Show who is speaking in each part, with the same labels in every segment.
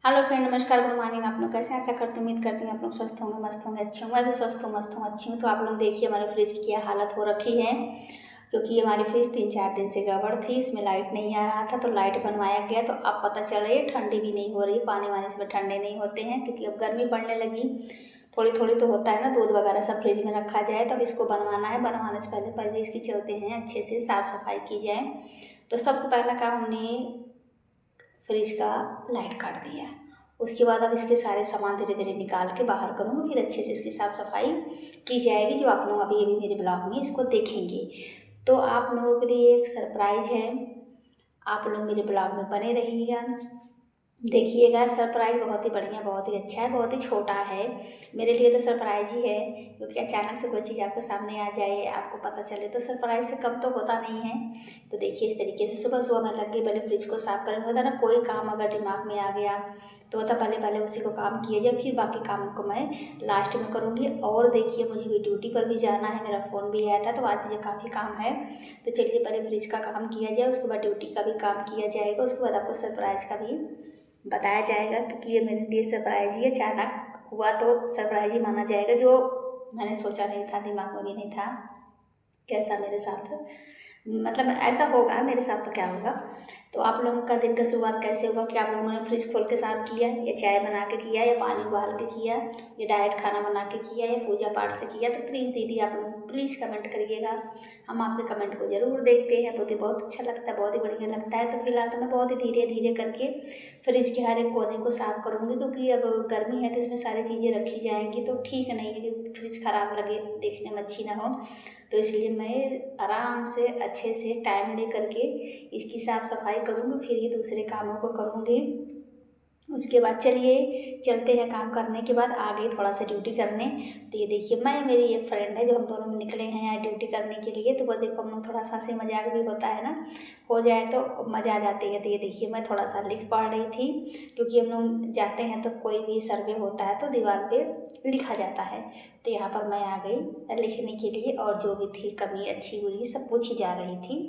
Speaker 1: Hello friend, नमस्कार, good morning. आप लोग कैसे हैं? ऐसा करती उम्मीद करती हूँ आप लोग स्वस्थ होंगे, मस्त होंगे, अच्छे होंगे। मैं भी स्वस्थ हूँ, मस्त हूँ, अच्छी हूँ। तो आप लोग देखिए हमारे फ्रिज की क्या हालत हो रखी है, क्योंकि हमारी फ्रिज 3-4 दिन से गड़बड़ थी। इसमें लाइट नहीं आ रहा था, तो लाइट बनवाया गया। तो अब पता चल रही है ठंडी भी नहीं हो रही, पानी वानी इसमें ठंडे नहीं होते हैं, क्योंकि अब गर्मी पड़ने लगी। थोड़ी थोड़ी तो होता है ना, दूध वगैरह सब फ्रिज में रखा जाए। तो अब इसको बनवाना है। बनवाने से पहले पहले इसकी चलते हैं, अच्छे से साफ़ सफाई की जाए। तो सबसे पहला काम हमने फ्रिज का लाइट काट दिया। उसके बाद अब इसके सारे सामान धीरे धीरे निकाल के बाहर करूँगी, फिर अच्छे से इसकी साफ़ सफाई की जाएगी, जो आप लोग अभी मेरे ब्लॉग में इसको देखेंगे। तो आप लोगों के लिए एक सरप्राइज है, आप लोग मेरे ब्लॉग में बने रहिएगा, देखिएगा। सरप्राइज़ बहुत ही बढ़िया, बहुत ही अच्छा है, बहुत ही छोटा है। मेरे लिए तो सरप्राइज़ ही है, क्योंकि अचानक से कोई चीज़ आपके सामने आ जाए, आपको पता चले, तो सरप्राइज़ से कम तो होता नहीं है। तो देखिए इस तरीके से सुबह सुबह मैं लग गई पहले फ्रिज को साफ़ करने। होता है ना, कोई काम अगर दिमाग में आ गया तो होता पहले पहले उसी को काम किया जाए, फिर बाकी कामों को मैं लास्ट में करूँगी। और देखिए मुझे भी ड्यूटी पर भी जाना है, मेरा फ़ोन भी आया था, तो आज मुझे काफ़ी काम है। तो चलिए पहले फ्रिज का काम किया जाए, उसके बाद ड्यूटी का भी काम किया जाएगा, उसके बाद आपको सरप्राइज़ का भी बताया जाएगा, क्योंकि ये मेरे लिए सरप्राइज़ ही अचानक हुआ, तो सरप्राइज़ ही माना जाएगा, जो मैंने सोचा नहीं था, दिमाग में भी नहीं था कैसा मेरे साथ, मतलब ऐसा होगा मेरे साथ तो क्या होगा। तो आप लोगों का दिन का शुरुआत कैसे होगा, कि आप लोगों ने फ्रिज खोल के साफ किया, या चाय बना के किया, या पानी उबाल के किया, या डायरेक्ट खाना बना के किया, या पूजा पाठ से किया? तो प्लीज़ दीदी आप लोग प्लीज़ कमेंट करिएगा। हम आपके कमेंट को ज़रूर देखते हैं, मुझे बहुत अच्छा लगता है, बहुत ही बढ़िया लगता है। तो फिलहाल तो मैं बहुत ही धीरे धीरे करके फ्रिज के हर एक कोने को साफ़ करूँगी, क्योंकि अब गर्मी है तो इसमें सारी चीज़ें रखी जाएंगी, तो ठीक नहीं है कि फ्रिज ख़राब लगे, देखने में अच्छी ना हो। तो इसलिए मैं आराम से अच्छे से टाइम ले करके इसकी साफ़ सफाई करूँगी, फिर ही दूसरे कामों को करूँगी। उसके बाद चलिए चलते हैं, काम करने के बाद आ गई थोड़ा सा ड्यूटी करने। तो ये देखिए मैं, मेरी एक फ्रेंड है, जो हम दोनों निकले हैं यहाँ ड्यूटी करने के लिए। तो वो देखो हम लोग थोड़ा सा हंसी मजाक भी होता है ना, हो जाए तो मज़ा आ जाती है। तो ये देखिए मैं थोड़ा सा लिख पढ़ रही थी, क्योंकि हम लोग जाते हैं तो कोई भी सर्वे होता है तो दीवार पे लिखा जाता है। तो यहाँ पर मैं आ गई लिखने के लिए, और जो भी थी कमी अच्छी बुरी सब पूछी जा रही थी।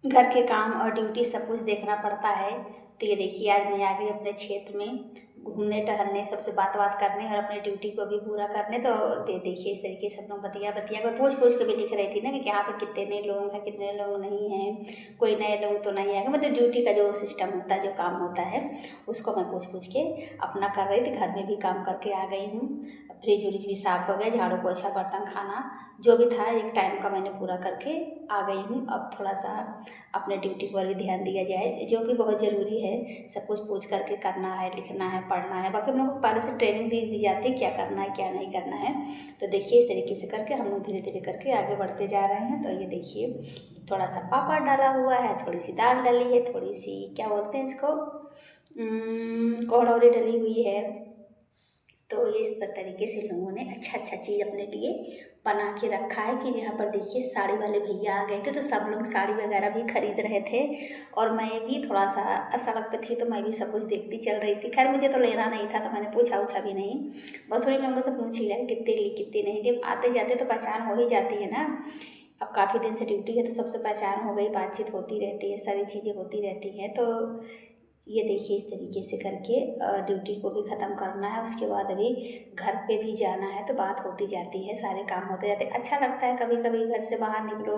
Speaker 1: घर के काम और ड्यूटी सब कुछ देखना पड़ता है। तो ये देखिए आज मैं आ गई अपने क्षेत्र में घूमने टहलने, सबसे बात करने, और अपने ड्यूटी को भी पूरा करने। तो देखिए इस तरीके से सब लोग बतिया बतिया कर पूछ पूछ के भी लिख रही थी ना, कि यहाँ पे कितने नए लोग हैं, कितने लोग नहीं हैं, कोई नए लोग तो नहीं आएंगे। मतलब ड्यूटी का जो सिस्टम होता है, जो काम होता है, उसको मैं पूछ पूछ के अपना कर रही थी। घर में भी काम करके आ गई हूँ, फ्रिज व्रिज भी साफ़ हो गया, झाड़ू पोछा बर्तन खाना जो भी था एक टाइम का मैंने पूरा करके आ गई हूँ। अब थोड़ा सा अपने ड्यूटी पर भी ध्यान दिया जाए, जो कि बहुत ज़रूरी है। सब कुछ पूछ करके करना है, लिखना है, पढ़ना है। बाकी हम लोग को पहले से ट्रेनिंग दे दी जाती है, क्या करना है क्या नहीं करना है। तो देखिए इस तरीके से करके हम लोग धीरे धीरे करके आगे बढ़ते जा रहे हैं। तो ये देखिए थोड़ा सा पापड़ डाला हुआ है, थोड़ी सी दाल डली है, थोड़ी सी क्या बोलते हैं इसको, कोहड़ौरी डली हुई है। तो ये इस तरीके से लोगों ने अच्छा अच्छा चीज़ अपने लिए बना के रखा है। फिर यहाँ पर देखिए साड़ी वाले भैया आ गए थे, तो सब लोग साड़ी वगैरह भी खरीद रहे थे, और मैं भी थोड़ा सा सड़क पे थी, तो मैं भी सब कुछ देखती चल रही थी। खैर मुझे तो लेना नहीं था, तो मैंने पूछा उछा भी नहीं, बस उन्हीं लोगों से पूछ लिया कितने ली कितने नहीं ली। आते जाते तो पहचान हो ही जाती है ना, अब काफ़ी दिन से ड्यूटी है तो सबसे पहचान हो गई, बातचीत होती रहती है, सारी चीज़ें होती रहती हैं। तो ये देखिए इस तरीके से करके ड्यूटी को भी ख़त्म करना है। उसके बाद अभी घर पे भी जाना है, तो बात होती जाती है, सारे काम होते जाते। अच्छा लगता है कभी कभी घर से बाहर निकलो,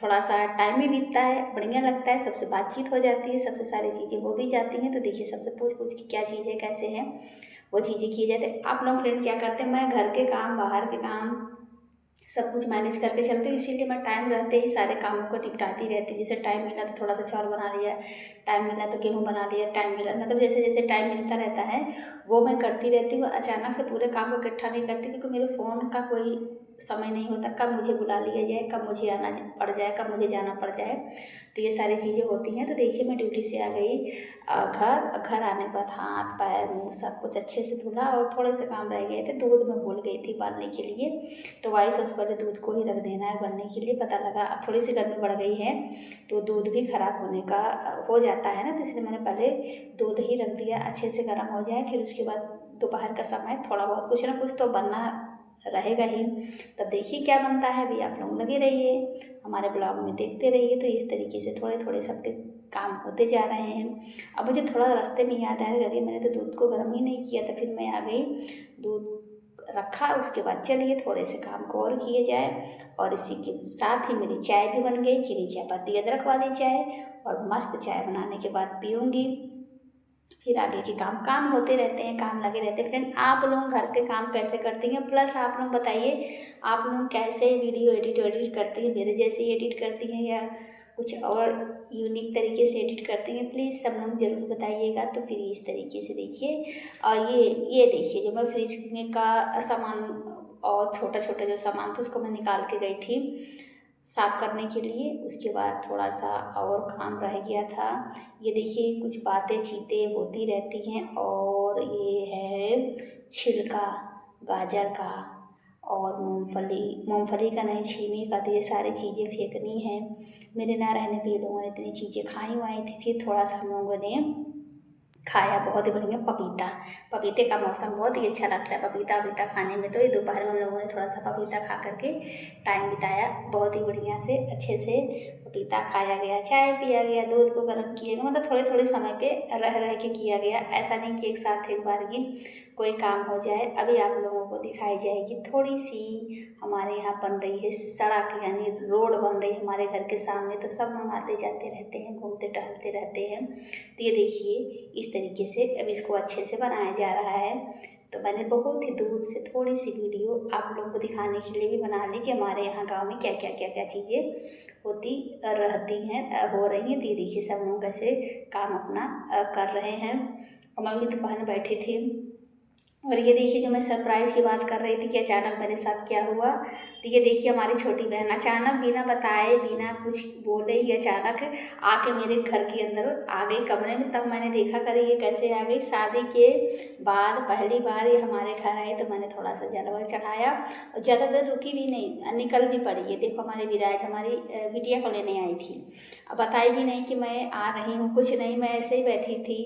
Speaker 1: थोड़ा सा टाइम भी बीतता है, बढ़िया लगता है, सबसे बातचीत हो जाती है, सबसे सारी चीज़ें हो भी जाती हैं। तो देखिए सबसे पूछ पूछ के क्या चीज़ है कैसे है वो चीज़ें किए जाते हैं। आप लोग फ्रेंड क्या करते हैं? मैं घर के काम बाहर के काम सब कुछ मैनेज करके चलती हूँ, इसीलिए मैं टाइम रहते ही सारे कामों को निपटाती रहती हूँ। जैसे टाइम मिला तो थोड़ा सा चावल बना लिया, टाइम मिला तो गेहूँ बना लिया, टाइम मिला मतलब जैसे जैसे टाइम मिलता रहता है वो मैं करती रहती हूँ। अचानक से पूरे काम को इकट्ठा नहीं करती, क्योंकि मेरे फ़ोन का कोई समय नहीं होता, कब मुझे बुला लिया जाए, कब मुझे आना पड़ जाए, कब मुझे जाना पड़ जाए। तो ये सारी चीज़ें होती हैं। तो देखिए मैं ड्यूटी से आ गई, घर घर आने के बाद हाथ पैर मुँह सब कुछ अच्छे से धुला, और थोड़े से काम रह गए थे, दूध में भूल गई थी उबालने के लिए। तो वाइस सबसे पहले दूध को ही रख देना है उबलने के लिए। पता लगा अब थोड़ी सी गर्मी बढ़ गई है तो दूध भी ख़राब होने का हो जाता है ना, तो इसलिए मैंने पहले दूध ही रख दिया, अच्छे से गर्म हो जाए। फिर उसके बाद दोपहर का समय थोड़ा बहुत कुछ ना कुछ तो बनना रहेगा ही। तब देखिए क्या बनता है, अभी आप लोग लगे रहिए हमारे ब्लॉग में, देखते रहिए। तो इस तरीके से थोड़े थोड़े सबके काम होते जा रहे हैं। अब मुझे थोड़ा रास्ते में याद आया, अरे मैंने तो दूध को गर्म ही नहीं किया था। फिर मैं आ गई, दूध रखा, उसके बाद चलिए थोड़े से काम को और किए जाए। और इसी के साथ ही मेरी चाय भी बन गई, चीनी चाय पत्ती अदरक वाली चाय, और मस्त चाय बनाने के बाद पीऊँगी। फिर आगे के काम होते रहते हैं, काम लगे रहते हैं। फ्रेंड, आप लोग घर के काम कैसे करती हैं, प्लस आप लोग बताइए आप लोग कैसे वीडियो एडिट करती हैं, मेरे जैसे ही एडिट करती हैं या कुछ और यूनिक तरीके से एडिट करती हैं, प्लीज़ सब लोग ज़रूर बताइएगा। तो फिर इस तरीके से देखिए, और ये देखिए जो मैं फ्रिज में का सामान और छोटा छोटा जो सामान था उसको मैं निकाल के गई थी साफ़ करने के लिए। उसके बाद थोड़ा सा और काम रह गया था। ये देखिए कुछ बातें चीतें होती रहती हैं। और ये है छिलका गाजर का और मूंगफली का नहीं, छीने का। तो ये सारी चीज़ें फेंकनी है। मेरे ना रहने पे ये लोगों ने इतनी चीज़ें खाई वाई थी। फिर थोड़ा सा हम लोगों ने खाया बहुत ही बढ़िया पपीते का मौसम बहुत ही अच्छा लगता है पपीता खाने में। तो ये दोपहर में हम लोगों ने थोड़ा सा पपीता खा करके टाइम बिताया, बहुत ही बढ़िया से अच्छे से पपीता खाया गया, चाय पिया गया, दूध को गर्म किया गया। मतलब थोड़े थोड़े समय पे रह के किया गया, ऐसा नहीं कि एक साथ एक बार की कोई काम हो जाए। अभी आप लोगों को दिखाई जाएगी थोड़ी सी हमारे यहाँ बन रही है सड़क, यानी रोड बन रही है हमारे घर के सामने। तो सब लोग आते जाते रहते हैं, घूमते टहलते रहते हैं। तो ये देखिए इस तरीके से अब इसको अच्छे से बनाया जा रहा है। तो मैंने बहुत ही दूर से थोड़ी सी वीडियो आप लोगों को दिखाने के लिए भी बना ली कि हमारे यहाँ गांव में क्या क्या चीज़ें होती रहती हैं, हो रही हैं। तो ये देखिए सब लोग कैसे काम अपना कर रहे हैं। और मैं भी दोपहर बैठी थी। और ये देखिए जो मैं सरप्राइज़ की बात कर रही थी कि अचानक मेरे साथ क्या हुआ। तो ये देखिए हमारी छोटी बहन अचानक बिना बताए बिना कुछ बोले ही अचानक आके मेरे घर के अंदर आ गई कमरे में। तब मैंने देखा करे ये कैसे आ गई। शादी के बाद पहली बार ये हमारे घर आई। तो मैंने थोड़ा सा जल वल चढ़ाया और ज़्यादा देर रुकी भी नहीं, निकल भी पड़ी। ये देखो हमारी विराज हमारी बिटिया को लेने आई थी। अब बताई भी नहीं कि मैं आ रही हूँ, कुछ नहीं, मैं ऐसे ही बैठी थी,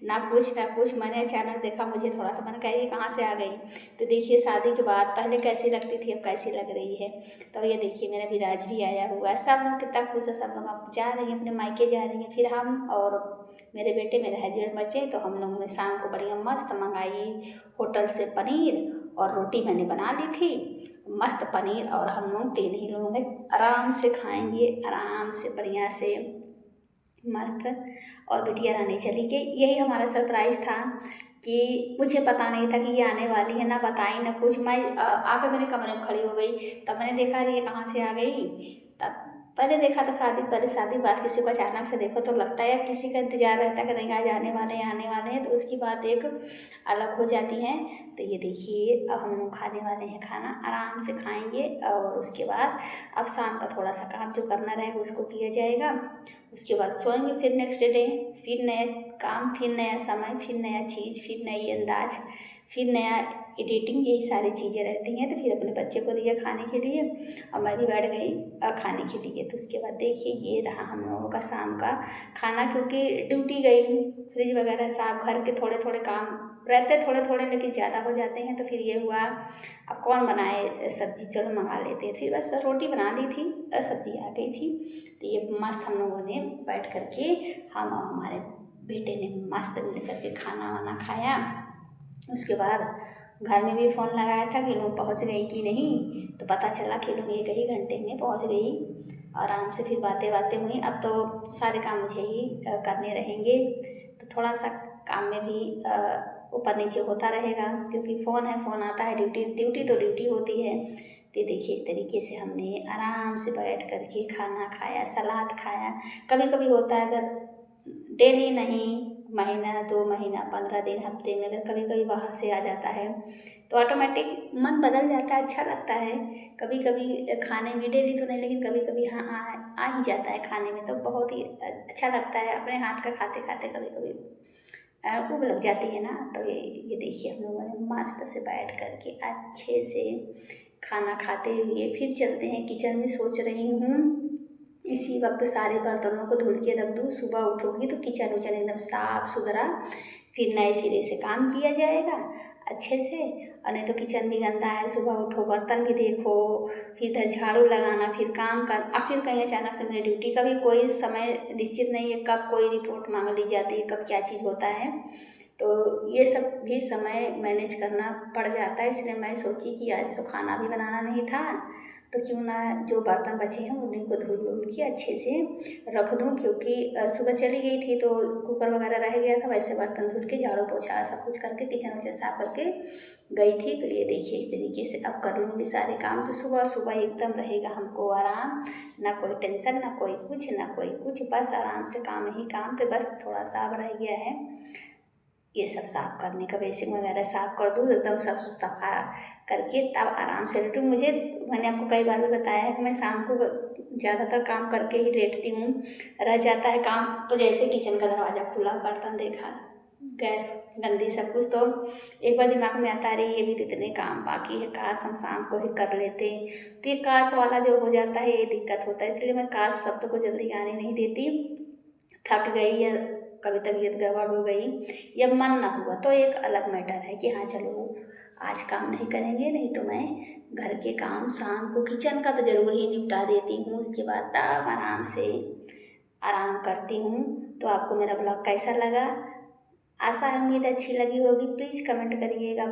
Speaker 1: ना कुछ। मैंने अचानक देखा, मुझे थोड़ा सा मैंने कहा कहाँ से आ गई। तो देखिए शादी के बाद पहले कैसी लगती थी अब कैसी लग रही है। तो ये देखिए मेरा विराज भी आया हुआ है। सब लोग कितना खुश है, सब लोग अब जा रही हैं अपने मायके जा रही हैं। फिर हम और मेरे बेटे मेरे हस्बैंड बच्चे, तो हम लोगों ने शाम को बढ़िया मस्त मंगाई होटल से पनीर और रोटी मैंने बना ली थी, मस्त पनीर। और हम लोग 3 ही लोग हैं, आराम से खाएंगे, आराम से बढ़िया से मस्त। और बिटिया रानी चली गई। यही हमारा सरप्राइज़ था कि मुझे पता नहीं था कि ये आने वाली है, ना बताई ना कुछ। मैं आकर मेरे कमरे में खड़ी हो गई। तब मैंने देखा ये कहाँ से आ गई। तब पहले देखा था पहले शादी बाद किसी को अचानक से देखो तो लगता है किसी का इंतज़ार रहता है कि नहीं आज आने वाले हैं, तो उसकी बात एक अलग हो जाती है। तो ये देखिए अब हम लोग खाने वाले हैं खाना, आराम से खाएंगे। और उसके बाद अब शाम का थोड़ा सा काम जो करना रहेगा उसको किया जाएगा। उसके बाद सोएंगे, फिर नेक्स्ट डे फिर नया काम, फिर नया समय, फिर नया चीज़, फिर नई अंदाज, फिर नया एडिटिंग, यही सारी चीज़ें रहती हैं। तो फिर अपने बच्चे को दिया खाने के लिए और मैं भी बैठ गई खाने के लिए। तो उसके बाद देखिए ये रहा हम लोगों का शाम का खाना। क्योंकि ड्यूटी गई, फ्रिज वगैरह साफ, घर के थोड़े थोड़े काम रहते थोड़े लेकिन ज़्यादा हो जाते हैं। तो फिर ये हुआ अब कौन बनाए सब्ज़ी, चलो मंगा लेते हैं। फिर बस रोटी बना दी थी, सब्ज़ी आ गई थी। तो ये मस्त हम लोगों ने बैठ करके, हम और हमारे बेटे ने मस्त मिल करके खाना वाना खाया। उसके बाद घर में भी फ़ोन लगाया था कि लोग पहुंच गई कि नहीं। तो पता चला कि लोग 1 ही घंटे में पहुंच गई। आराम से फिर बातें हुई। अब तो सारे काम मुझे ही करने रहेंगे। तो थोड़ा सा काम में भी ऊपर नीचे होता रहेगा, क्योंकि फ़ोन है, फ़ोन आता है, ड्यूटी तो ड्यूटी होती है। तो देखिए इस तरीके से हमने आराम से बैठ करके खाना खाया, सलाद खाया। कभी कभी होता है अगर डेली नहीं, महीना 2 महीना 15 दिन हफ्ते में अगर कभी कभी बाहर से आ जाता है तो ऑटोमेटिक मन बदल जाता है, अच्छा लगता है। कभी कभी खाने में, डेली तो नहीं लेकिन कभी कभी हाँ आ ही जाता है खाने में, तो बहुत ही अच्छा लगता है। अपने हाथ का खाते खाते कभी कभी भूख लग जाती है ना। तो ये देखिए हम लोगों ने मस्त से बैठ करके अच्छे से खाना खाते हुए फिर चलते हैं किचन में। सोच रही हूँ इसी वक्त सारे बर्तनों को धुल के रख दूँ, सुबह उठूँगी तो किचन उचन एकदम साफ़ सुथरा फिर नए सिरे से काम किया जाएगा अच्छे से। और नहीं तो किचन भी गंदा है, सुबह उठो बर्तन भी देखो, फिर इधर झाड़ू लगाना, फिर काम कर, और फिर कहीं अचानक से मेरी ड्यूटी का भी कोई समय निश्चित नहीं है, कब कोई रिपोर्ट मांग ली जाती है, कब क्या चीज़ होता है। तो ये सब भी समय मैनेज करना पड़ जाता है। इसलिए मैं सोची कि आज तो खाना भी बनाना नहीं था, तो क्यों ना जो बर्तन बचे हैं उन्हीं को धुल धुल के अच्छे से रख दूँ, क्योंकि सुबह चली गई थी तो कुकर वगैरह रह गया था, वैसे बर्तन धुल के झाड़ू पोछा सब कुछ करके किचन विचन साफ करके गई थी। तो ये देखिए इस तरीके से अब कर लूँगी सारे काम। तो सुबह सुबह एकदम रहेगा हमको आराम, ना कोई टेंशन, ना कोई कुछ, ना कोई कुछ, बस आराम से काम ही काम। तो बस थोड़ा सा अब रह गया है ये सब साफ़ करने का, बेसिन वगैरह साफ़ कर दूँ एकदम सब सफा करके तब आराम से लेटूँ। मैंने आपको कई बार भी बताया है कि मैं शाम को ज़्यादातर काम करके ही लेटती हूँ। रह जाता है काम तो जैसे किचन का दरवाज़ा खुला, बर्तन देखा, गैस गंदी, सब कुछ, तो एक बार दिमाग में आता है अरे ये भी तो इतने काम बाकी है, काश हम शाम को ही कर लेते। तो ये काश वाला जो हो जाता है ये दिक्कत होता है, इसलिए मैं काश शब्द को जल्दी आने नहीं देती। थक गई या कभी तबीयत गड़बड़ हो गई या मन ना हुआ तो एक अलग मैटर है कि हाँ चलो आज काम नहीं करेंगे, नहीं तो मैं घर के काम शाम को किचन का तो ज़रूर ही निपटा देती हूँ। उसके बाद तब आराम से आराम करती हूँ। तो आपको मेरा ब्लॉग कैसा लगा? आशा है उम्मीद अच्छी लगी होगी। प्लीज़ कमेंट करिएगा।